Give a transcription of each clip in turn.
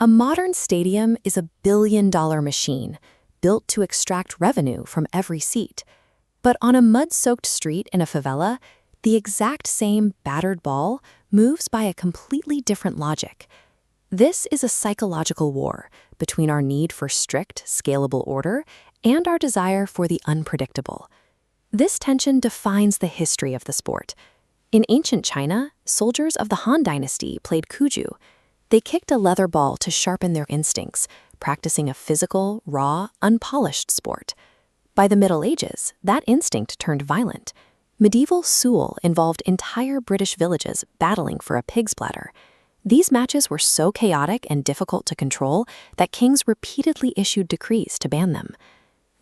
A modern stadium is a billion-dollar machine built to extract revenue from every seat. But on a mud-soaked street in a favela, the exact same battered ball moves by a completely different logic. This is a psychological war between our need for strict, scalable order and our desire for the unpredictable. This tension defines the history of the sport. In ancient China, soldiers of the Han Dynasty played cuju. They kicked a leather ball to sharpen their instincts, practicing a physical, raw, unpolished sport. By the Middle Ages, that instinct turned violent. Medieval Seoul involved entire British villages battling for a pig's bladder. These matches were so chaotic and difficult to control that kings repeatedly issued decrees to ban them.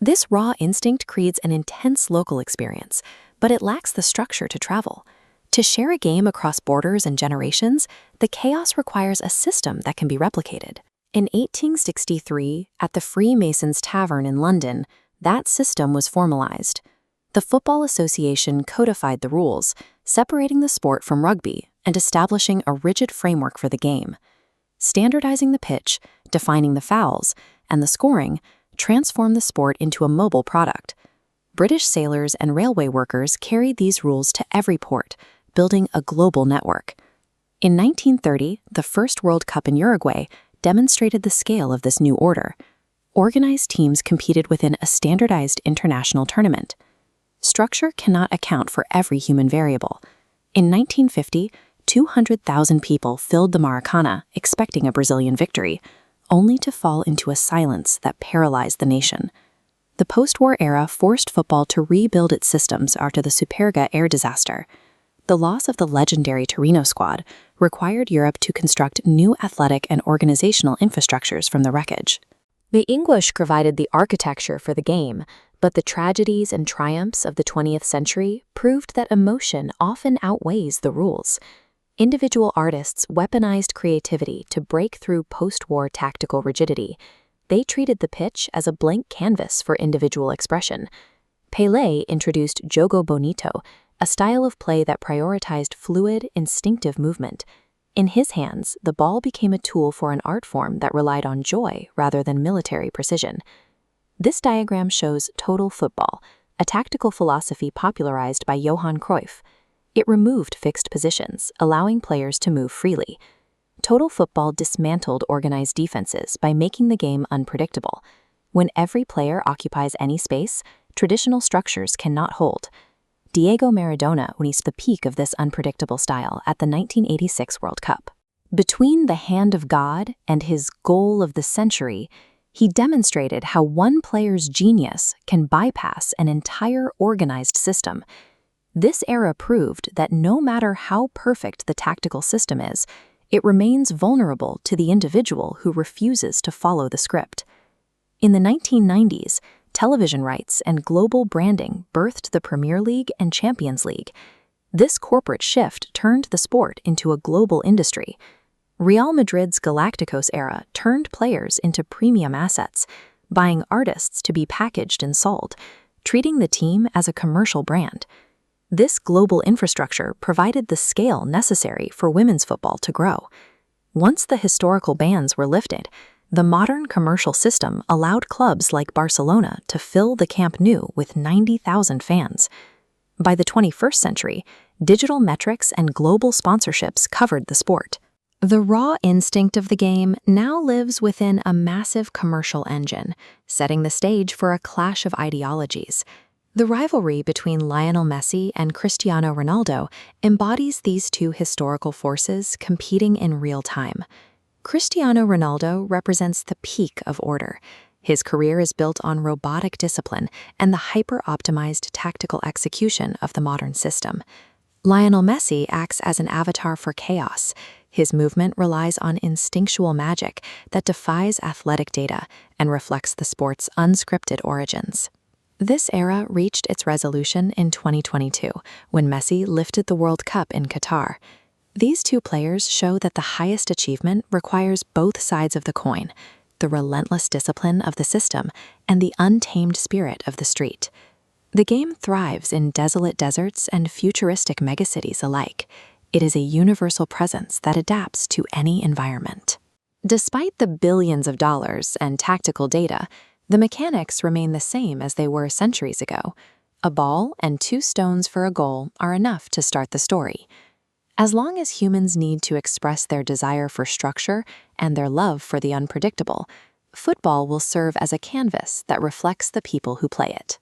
This raw instinct creates an intense local experience, but it lacks the structure to travel. To share a game across borders and generations, the chaos requires a system that can be replicated. In 1863, at the Freemasons' Tavern in London, that system was formalized. The Football Association codified the rules, separating the sport from rugby and establishing a rigid framework for the game. Standardizing the pitch, defining the fouls, and the scoring transformed the sport into a mobile product. British sailors and railway workers carried these rules to every port, building a global network. In 1930, the first World Cup in Uruguay demonstrated the scale of this new order. Organized teams competed within a standardized international tournament. Structure cannot account for every human variable. In 1950, 200,000 people filled the Maracanã expecting a Brazilian victory, only to fall into a silence that paralyzed the nation. The post-war era forced football to rebuild its systems after the Superga air disaster. The loss of the legendary Torino squad required Europe to construct new athletic and organizational infrastructures from the wreckage. The English provided the architecture for the game, but the tragedies and triumphs of the 20th century proved that emotion often outweighs the rules. Individual artists weaponized creativity to break through post-war tactical rigidity. They treated the pitch as a blank canvas for individual expression. Pelé introduced jogo bonito, a style of play that prioritized fluid, instinctive movement. In his hands, the ball became a tool for an art form that relied on joy rather than military precision. This diagram shows total football, a tactical philosophy popularized by Johan Cruyff. It removed fixed positions, allowing players to move freely. Total football dismantled organized defenses by making the game unpredictable. When every player occupies any space, traditional structures cannot hold. Diego Maradona reached the peak of this unpredictable style at the 1986 World Cup. Between the hand of God and his goal of the century, he demonstrated how one player's genius can bypass an entire organized system. This era proved that no matter how perfect the tactical system is, it remains vulnerable to the individual who refuses to follow the script. In the 1990s, television rights and global branding birthed the Premier League and Champions League. This corporate shift turned the sport into a global industry. Real Madrid's Galacticos era turned players into premium assets, buying artists to be packaged and sold, treating the team as a commercial brand. This global infrastructure provided the scale necessary for women's football to grow. Once the historical bans were lifted, the modern commercial system allowed clubs like Barcelona to fill the Camp Nou with 90,000 fans. By the 21st century, digital metrics and global sponsorships covered the sport. The raw instinct of the game now lives within a massive commercial engine, setting the stage for a clash of ideologies. The rivalry between Lionel Messi and Cristiano Ronaldo embodies these two historical forces competing in real time. Cristiano Ronaldo represents the peak of order. His career is built on robotic discipline and the hyper-optimized tactical execution of the modern system. Lionel Messi acts as an avatar for chaos. His movement relies on instinctual magic that defies athletic data and reflects the sport's unscripted origins. This era reached its resolution in 2022, when Messi lifted the World Cup in Qatar. These two players show that the highest achievement requires both sides of the coin, the relentless discipline of the system and the untamed spirit of the street. The game thrives in desolate deserts and futuristic megacities alike. It is a universal presence that adapts to any environment. Despite the billions of dollars and tactical data, the mechanics remain the same as they were centuries ago. A ball and 2 stones for a goal are enough to start the story. As long as humans need to express their desire for structure and their love for the unpredictable, football will serve as a canvas that reflects the people who play it.